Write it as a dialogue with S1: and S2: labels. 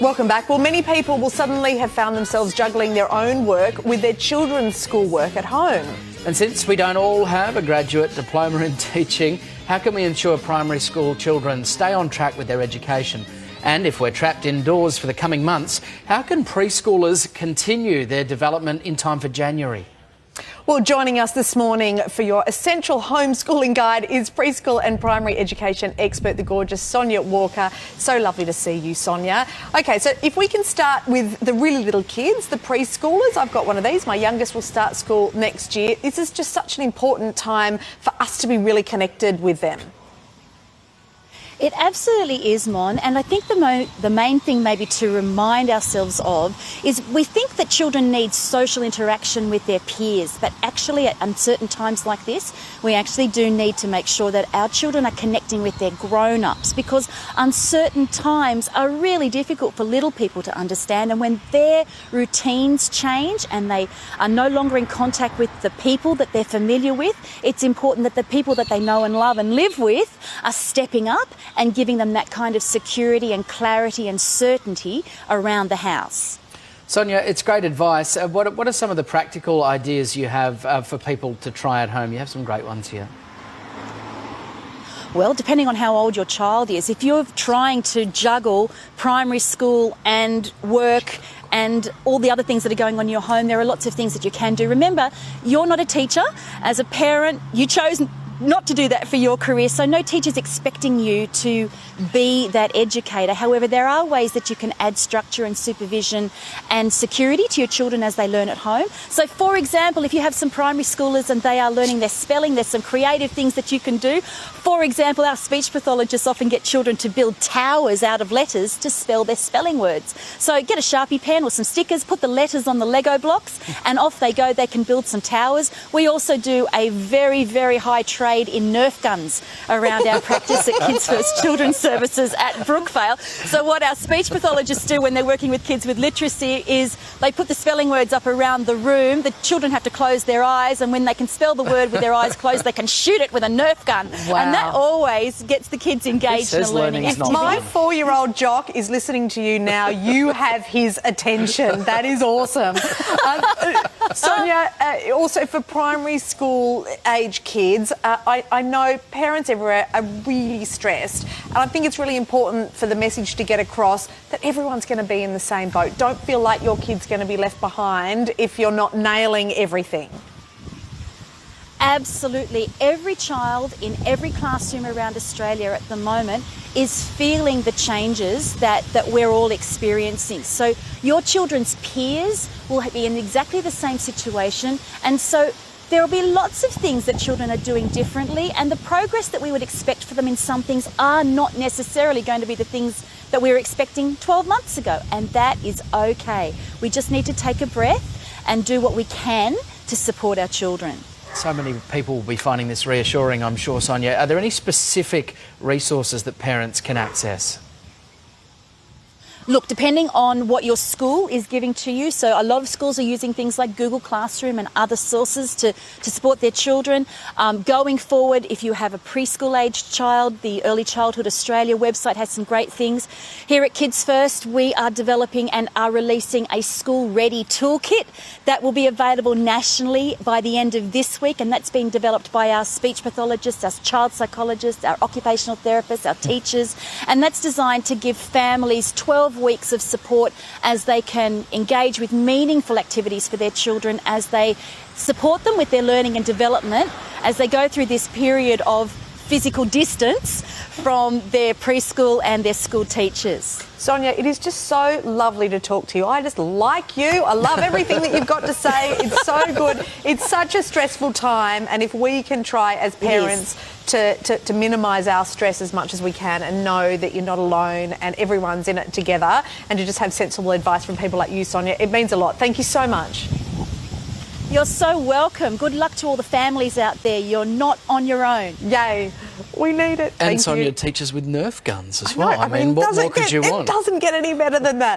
S1: Welcome back. Well, many people will suddenly have found themselves juggling their own work with their children's schoolwork at home.
S2: And since we don't all have a graduate diploma in teaching, how can we ensure primary school children stay on track with their education? And if we're trapped indoors for the coming months, how can preschoolers continue their development in time for January?
S1: Well, joining us this morning for your essential homeschooling guide is preschool and primary education expert, the gorgeous Sonja Walker. So lovely to see you, Sonja. OK, so if we can start with the really little kids, the preschoolers. I've got one of these. My youngest will start school next year. This is just such an important time for us to be really connected with them.
S3: It absolutely is, Mon, and I think the main thing maybe to remind ourselves of is we think that children need social interaction with their peers, but actually at uncertain times like this, we actually do need to make sure that our children are connecting with their grown-ups, because uncertain times are really difficult for little people to understand, and when their routines change and they are no longer in contact with the people that they're familiar with, it's important that the people that they know and love and live with are stepping up and giving them that kind of security and clarity and certainty around the house.
S2: Sonja, it's great advice. What are some of the practical ideas you have for people to try at home? You have some great ones here.
S3: Well, depending on how old your child is, if you're trying to juggle primary school and work and all the other things that are going on in your home, there are lots of things that you can do. Remember, you're not a teacher. As a parent, you chose not to do that for your career, so no teacher's expecting you to be that educator. However, there are ways that you can add structure and supervision and security to your children as they learn at home. So, for example, if you have some primary schoolers and they are learning their spelling, there's some creative things that you can do. For example, our speech pathologists often get children to build towers out of letters to spell their spelling words. So get a Sharpie pen or some stickers, put the letters on the Lego blocks, and off they go. They can build some towers. We also do a very, very high trade in Nerf guns around our practice at Kids First Children's Services at Brookvale. So what our speech pathologists do when they're working with kids with literacy is they put the spelling words up around the room. The children have to close their eyes, and when they can spell the word with their eyes closed, they can shoot it with a Nerf gun.
S1: Wow.
S3: And that always gets the kids engaged in the learning activity.
S1: If my 4-year-old Jock is listening to you now, you have his attention. That is awesome. Sonja, also for primary school age kids, I know parents everywhere are really stressed, and I think it's really important for the message to get across that everyone's going to be in the same boat. Don't feel like your kid's going to be left behind if you're not nailing everything.
S3: Absolutely. Every child in every classroom around Australia at the moment is feeling the changes that we're all experiencing. So your children's peers will be in exactly the same situation, and so there will be lots of things that children are doing differently, and the progress that we would expect for them in some things are not necessarily going to be the things that we were expecting 12 months ago, and that is okay. We just need to take a breath and do what we can to support our children.
S2: So many people will be finding this reassuring, I'm sure, Sonja. Are there any specific resources that parents can access?
S3: Look, depending on what your school is giving to you, so a lot of schools are using things like Google Classroom and other sources to support their children. Going forward, if you have a preschool-aged child, the Early Childhood Australia website has some great things. Here at Kids First, we are developing and are releasing a school-ready toolkit that will be available nationally by the end of this week, and that's being developed by our speech pathologists, our child psychologists, our occupational therapists, our teachers, and that's designed to give families 12 weeks of support as they can engage with meaningful activities for their children, as they support them with their learning and development as they go through this period of physical distance from their preschool and their school teachers.
S1: Sonja, it is just so lovely to talk to you. I just like you. I love everything that you've got to say. It's so good. It's such a stressful time, and if we can try as parents to minimise our stress as much as we can and know that you're not alone and everyone's in it together, and to just have sensible advice from people like you, Sonja, it means a lot. Thank you so much.
S3: You're so welcome. Good luck to all the families out there. You're not on your own.
S1: Yay. We need it.
S2: And
S1: Thank you.
S2: Sonja teaches with Nerf guns as well. I mean, what more could you want?
S1: It doesn't get any better than that.